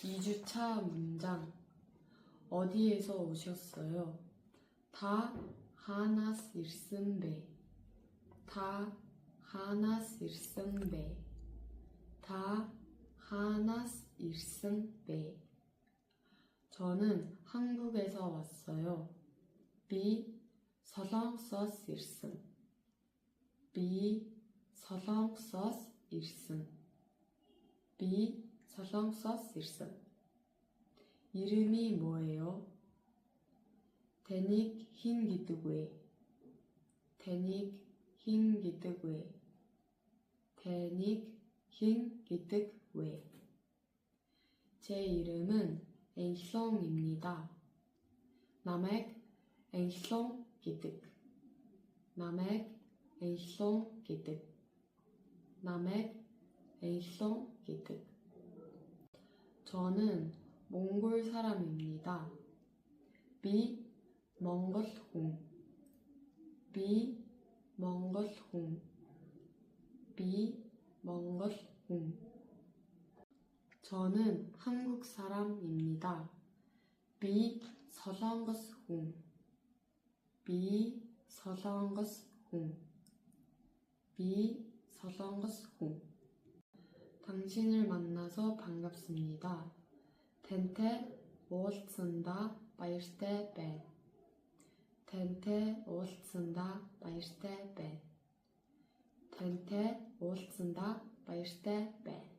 2주차 문장. 어디에서 오셨어요? 다 하나스 일승배. 다 하나스 일승배. 다 하나스 일승배. 저는 한국에서 왔어요. 비 서성서스 일승. 비 서성서스 일승. 비 서성서스 일승. 이름이 뭐예요? 데닉 흰기뜨구에. 데닉 흰기뜨구에. 데닉 흰기뜨구에. 제 이름은 앵송입니다. 나맥 앵송기뜨. 나맥 앵송기뜨. 나맥 앵송기뜨. 저는 몽골 사람입니다. 비 몽골홍. 비 몽골홍. 비 몽골홍. 저는 한국 사람입니다. 비 서성거스홍. 비 서성거스홍. 비 서성거스홍. 당신을 만나서 반갑습니다. 텐테 오스쓴다 바이스테 벤. 텐테 오스쓴다 바이스테 벤. 텐테 오스쓴다 바이스테 벤.